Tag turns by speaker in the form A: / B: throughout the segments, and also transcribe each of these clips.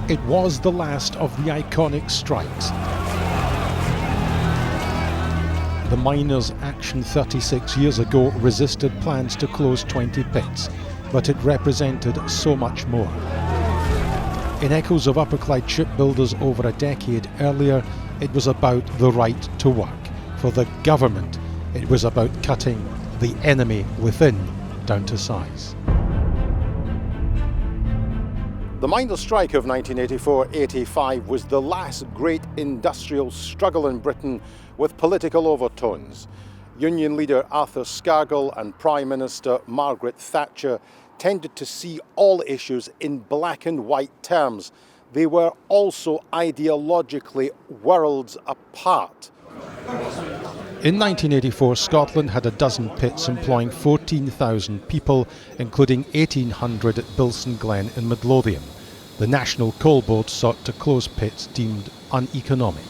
A: It was the last of the iconic strikes. The miners' action 36 years ago resisted plans to close 20 pits, but it represented so much more. In echoes of Upper Clyde shipbuilders over a decade earlier, it was about the right to work. For the government, it was about cutting the enemy within down to size. The miners' strike of 1984-85 was the last great industrial struggle in Britain with political overtones. Union leader Arthur Scargill and Prime Minister Margaret Thatcher tended to see all issues in black and white terms. They were also ideologically worlds apart. In 1984, Scotland had a dozen pits employing 14,000 people, including 1,800 at Bilson Glen in Midlothian. The National Coal Board sought to close pits deemed uneconomic.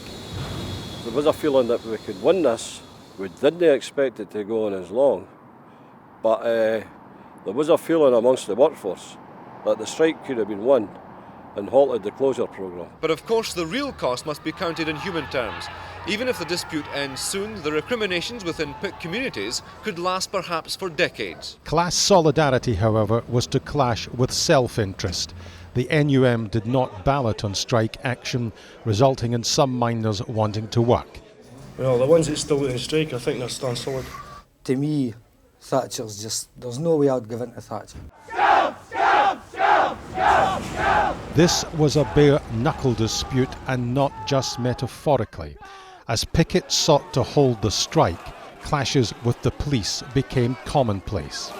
B: There was a feeling that we could win this. We didn't expect it to go on as long, but there was a feeling amongst the workforce that the strike could have been won and halted the closure programme.
C: But of course the real cost must be counted in human terms. Even if the dispute ends soon, the recriminations within pit communities could last perhaps for decades.
A: Class solidarity, however, was to clash with self-interest. The NUM did not ballot on strike action, resulting in some miners wanting to work.
D: Well, the ones that still in strike, I think they're still solid.
E: To me, Thatcher's just, there's no way I'd give in to Thatcher.
A: This was a bare-knuckle dispute, and not just metaphorically. As pickets sought to hold the strike, clashes with the police became commonplace.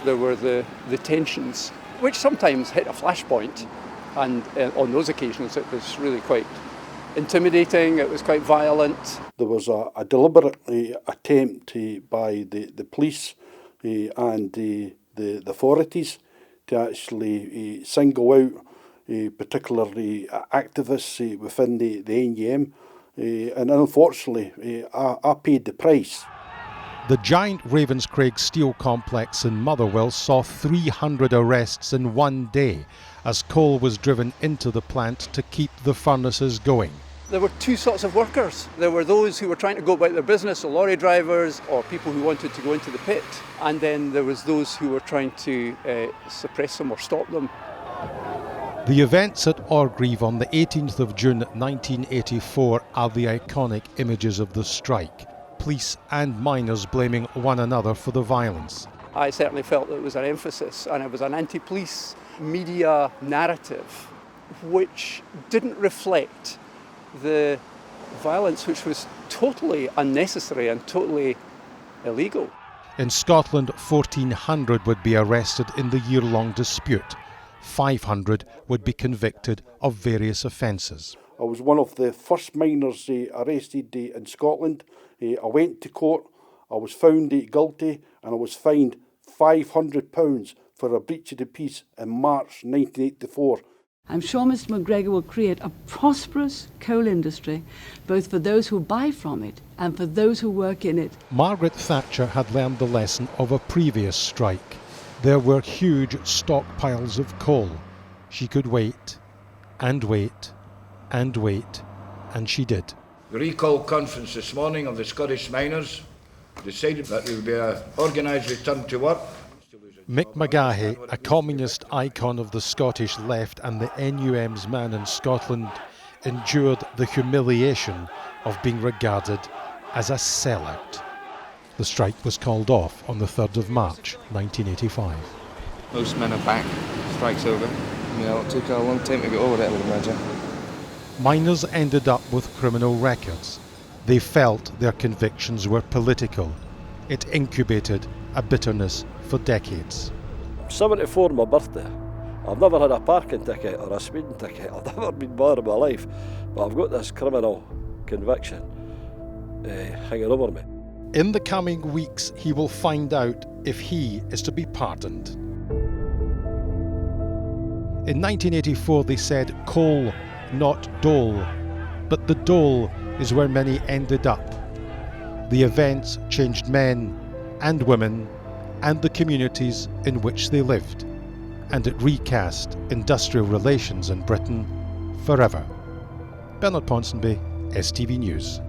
F: There were the tensions, which sometimes hit a flashpoint, and on those occasions it was really quite intimidating, it was quite violent.
G: There was a deliberate attempt by the police and the authorities to actually single out particularly activists within the NUM, and unfortunately I paid the price.
A: The giant Ravenscraig steel complex in Motherwell saw 300 arrests in one day as coal was driven into the plant to keep the furnaces going.
F: There were two sorts of workers. There were those who were trying to go about their business, so lorry drivers or people who wanted to go into the pit. And then there was those who were trying to suppress them or stop them.
A: The events at Orgreave on the 18th of June 1984 are the iconic images of the strike. Police and miners blaming one another for the violence.
F: I certainly felt that it was an emphasis, and it was an anti-police media narrative which didn't reflect the violence, which was totally unnecessary and totally illegal.
A: In Scotland, 1,400 would be arrested in the year-long dispute. 500 would be convicted of various offences.
G: I was one of the first miners arrested in Scotland. I went to court, I was found guilty, and I was fined £500 for a breach of the peace in March 1984.
H: I'm sure Mr McGregor will create a prosperous coal industry, both for those who buy from it and for those who work in it.
A: Margaret Thatcher had learned the lesson of a previous strike. There were huge stockpiles of coal. She could wait, and wait, and wait, and she did.
I: The recall conference this morning of the Scottish miners decided that there would be an organised return to work.
A: Mick Magahy, a communist icon of the Scottish left and the NUM's man in Scotland, endured the humiliation of being regarded as a sellout. The strike was called off on the 3rd of March 1985.
J: Most men are back, strike's over. It took a long time to get over it, I would imagine.
A: Miners ended up with criminal records. They felt their convictions were political. It incubated a bitterness for decades.
B: 74, my birthday. I've never had a parking ticket or a speeding ticket. I've never been barred in my life. But I've got this criminal conviction hanging over me.
A: In the coming weeks, he will find out if he is to be pardoned. In 1984, they said coal, not dole. But the dole is where many ended up. The events changed men and women and the communities in which they lived. and it recast industrial relations in Britain forever. Bernard Ponsonby, STV News.